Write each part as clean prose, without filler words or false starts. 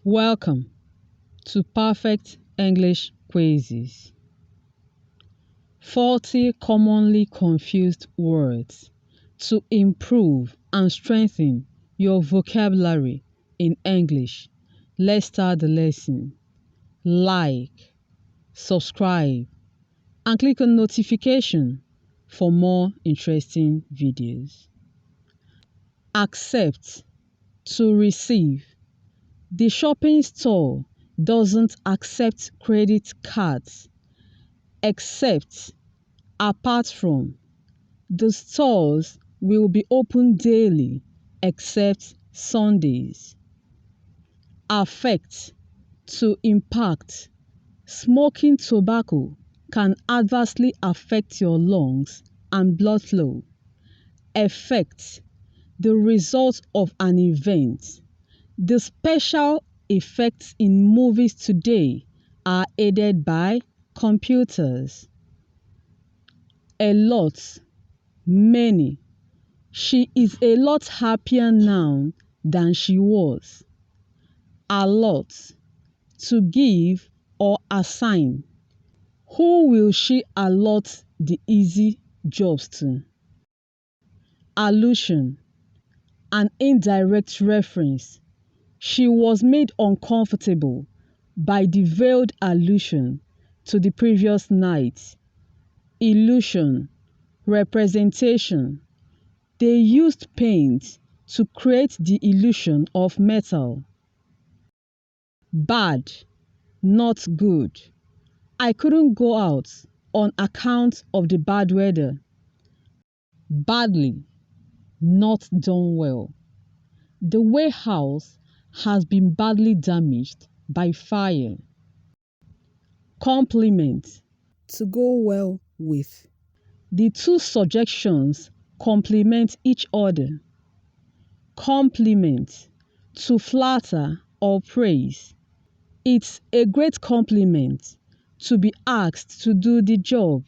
Welcome to Perfect English Quizzes. 40 commonly confused words to improve and strengthen your vocabulary in English. Let's start the lesson. Like, subscribe, and click on notification for more interesting videos. Accept, to receive. The shopping store doesn't accept credit cards, except, apart from. The stores will be open daily except Sundays. Affect, to impact. Smoking tobacco can adversely affect your lungs and blood flow. Effect, the result of an event. The special effects in movies today are aided by computers. A lot, many. She is a lot happier now than she was. Allot, to give or assign. Who will she allot the easy jobs to? Allusion, an indirect reference. She was made uncomfortable by the veiled allusion to the previous night. Illusion, representation. They used paint to create the illusion of metal. Bad, not good. I couldn't go out on account of the bad weather. Badly, not done well. The warehouse has been badly damaged by fire. Complement, to go well with. The two subjections complement each other. Compliment, to flatter or praise. It's a great compliment to be asked to do the job.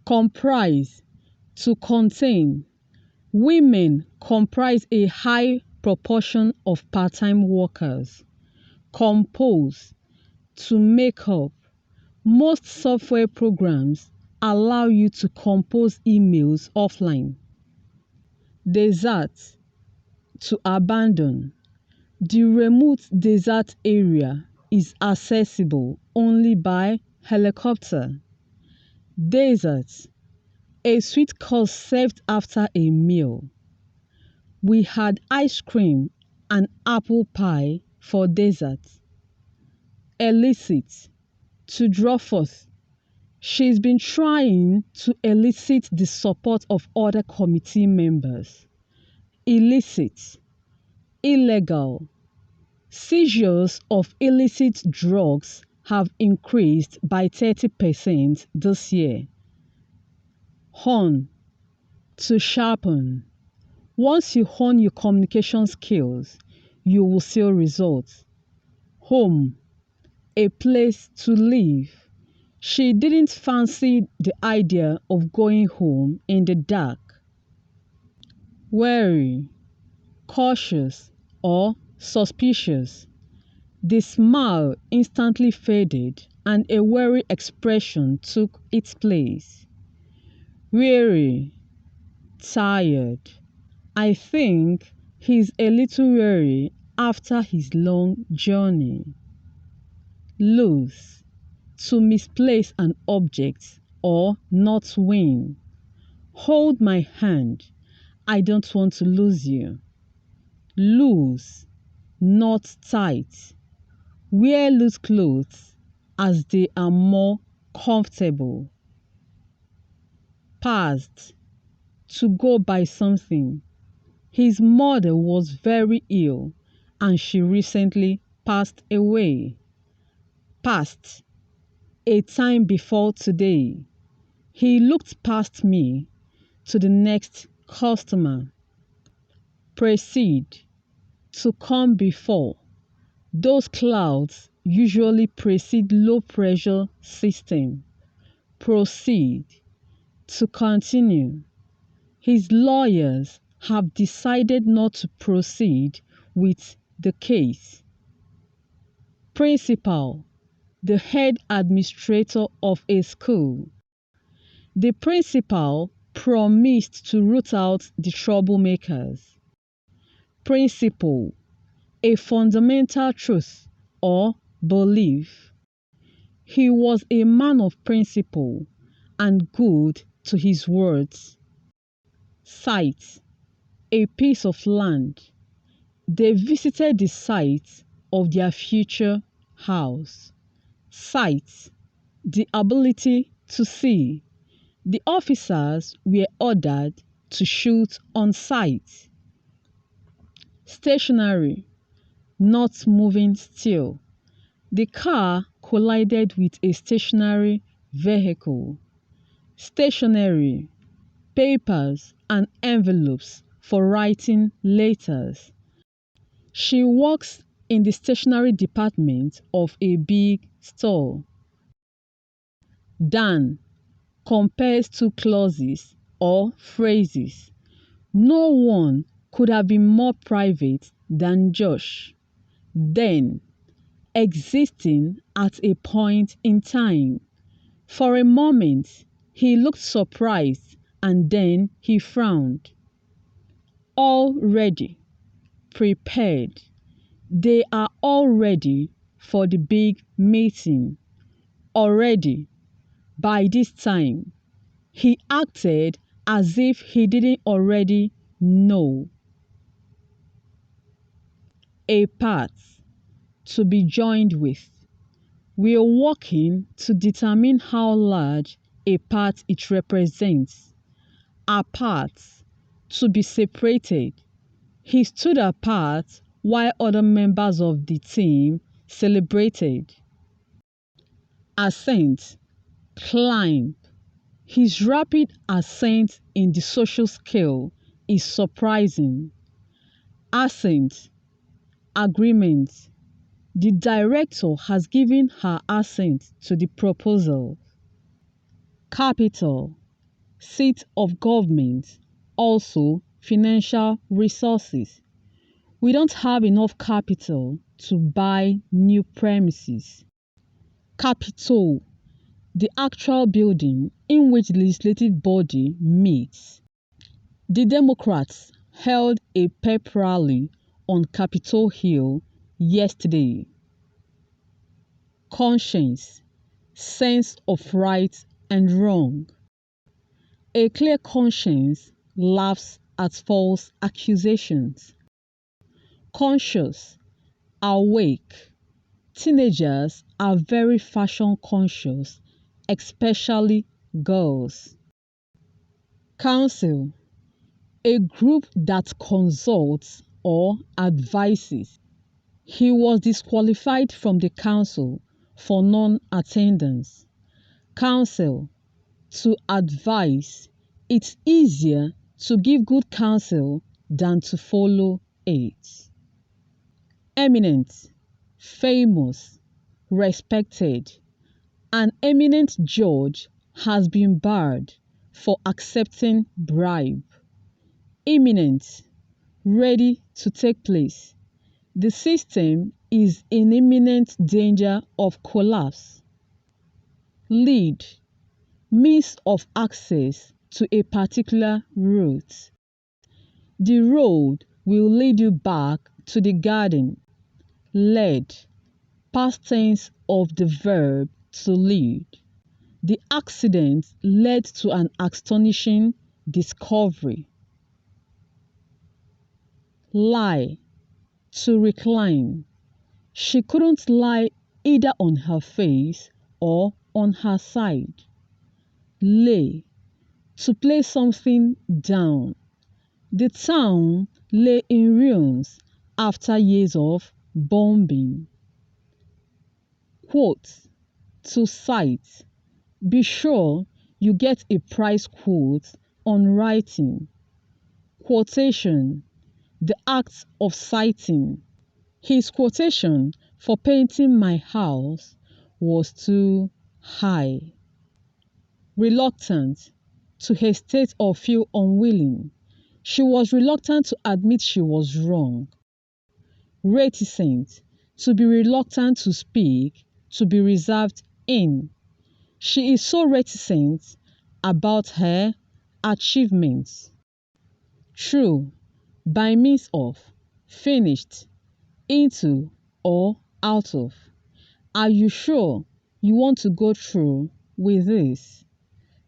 Comprise, to contain. Women comprise a high proportion of part-time workers. Compose, to make up. Most software programs allow you to compose emails offline. Desert, to abandon. The remote desert area is accessible only by helicopter. Dessert, a sweet course served after a meal. We had ice cream and apple pie for dessert. Elicit, to draw forth. She's been trying to elicit the support of other committee members. Illicit, illegal. Seizures of illicit drugs have increased by 30% this year. Hone, to sharpen. Once you hone your communication skills, you will see results. Home, a place to live. She didn't fancy the idea of going home in the dark. Wary, cautious, or suspicious. The smile instantly faded and a wary expression took its place. Weary, tired. I think he's a little weary after his long journey. Lose, to misplace an object or not win. Hold my hand. I don't want to lose you. Loose, not tight. Wear loose clothes as they are more comfortable. Past, to go by something. His mother was very ill and she recently passed away. Past, a time before today. He looked past me to the next customer. Precede, to come before. Those clouds usually precede low pressure system. Proceed, to continue. His lawyers have decided not to proceed with the case. Principal, the head administrator of a school. The principal promised to root out the troublemakers. Principle, a fundamental truth or belief. He was a man of principle and good to his words. Site, a piece of land. They visited the site of their future house. Sight, the ability to see. The officers were ordered to shoot on sight. Stationary, not moving still. The car collided with a stationary vehicle. Stationery, papers and envelopes for writing letters. She works in the stationery department of a big store. Dan compares two clauses or phrases. No one could have been more private than Josh. Then, existing at a point in time. For a moment, he looked surprised and then he frowned. All ready, prepared. They are all ready for the big meeting. Already, by this time, he acted as if he didn't already know. A part, to be joined with. We are working to determine how large a part it represents. Apart, to be separated. He stood apart while other members of the team celebrated. Ascent, climb. His rapid ascent in the social scale is surprising. Assent, agreement. The director has given her assent to the proposal. Capital, seat of government, also financial resources. We don't have enough capital to buy new premises. Capitol, the actual building in which the legislative body meets. The Democrats held a pep rally on Capitol Hill yesterday. Conscience, sense of right and wrong. A clear conscience laughs at false accusations. Conscious, awake. Teenagers are very fashion conscious, especially girls. Counsel, a group that consults or advises. He was disqualified from the council for non-attendance. Counsel, to advise. It's easier to give good counsel than to follow it. Eminent, famous, respected. An eminent judge has been barred for accepting bribe. Imminent, ready to take place. The system is in imminent danger of collapse. Lead, means of access to a particular route. The road will lead you back to the garden. Led, past tense of the verb to lead. The accident led to an astonishing discovery. Lie, to recline. She couldn't lie either on her face or on her side. Lay, to play something down. The town lay in ruins after years of bombing. Quote, to cite. Be sure you get a price quote on writing. Quotation, the act of citing. His quotation for painting my house was too high. Reluctant, to hesitate or feel unwilling. She was reluctant to admit she was wrong. Reticent, to be reluctant to speak, to be reserved in. She is so reticent about her achievements. Through, by means of, finished, into, or out of. Are you sure you want to go through with this?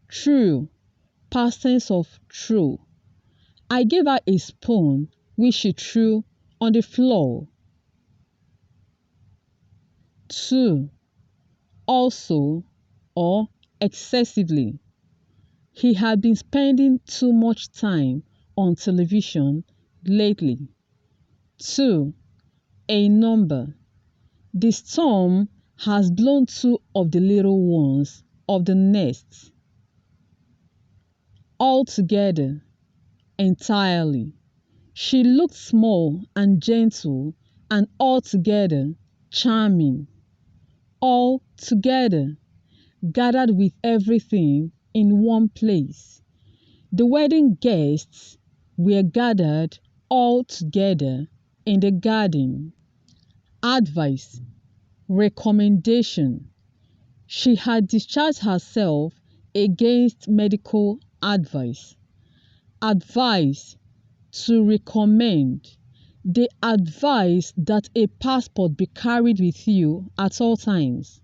True, past tense of true. I gave her a spoon which she threw on the floor. 2. Also or excessively. He had been spending too much time on television lately. 2. A number. The storm has blown two of the little ones of the nest. Altogether, entirely. She looked small and gentle and altogether charming. All together, gathered with everything in one place. The wedding guests were gathered all together in the garden. Advice, recommendation. She had discharged herself against medical advice. Advice, to recommend. They advise that a passport be carried with you at all times.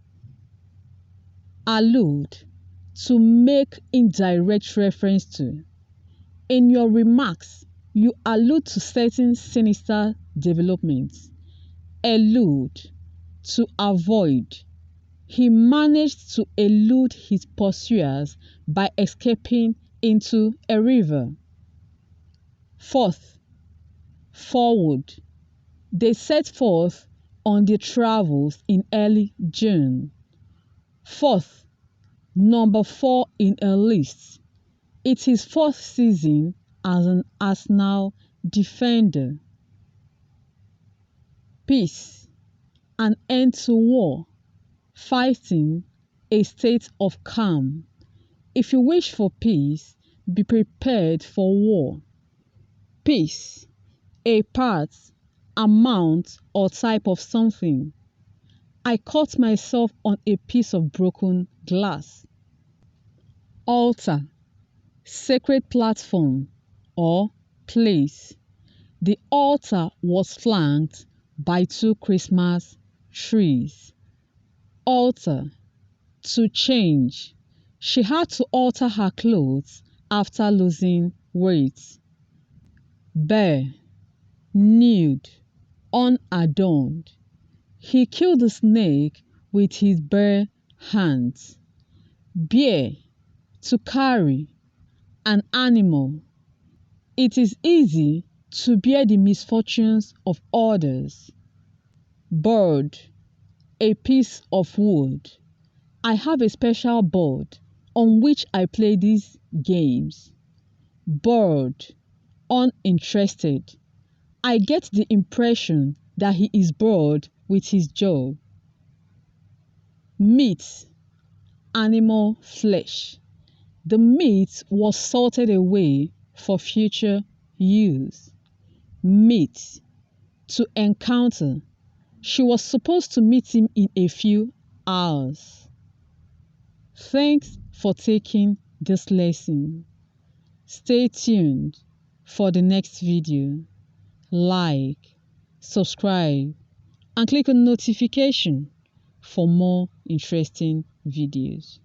Allude, to make indirect reference to. In your remarks, you allude to certain sinister developments. Elude, to avoid. He managed to elude his pursuers by escaping into a river. Fourth, forward. They set forth on their travels in early June. Fourth, number 4 in a list. It is fourth season as an Arsenal defender. Peace, an end to war. Fighting, a state of calm. If you wish for peace, be prepared for war. Piece, a part, amount or type of something. I caught myself on a piece of broken glass. Altar, sacred platform or place. The altar was flanked by 2 Christmas trees. Alter, to change. She had to alter her clothes after losing weight. Bare, nude, unadorned. He killed the snake with his bare hands. Bear, to carry. An animal. It is easy to bear the misfortunes of others. Bird, a piece of wood. I have a special board on which I play these games. Bored, uninterested. I get the impression that he is bored with his job. Meat, animal flesh. The meat was salted away for future use. Meet, to encounter. She was supposed to meet him in a few hours. Thanks for taking this lesson. Stay tuned for the next video. Like, subscribe, and click on notification for more interesting videos.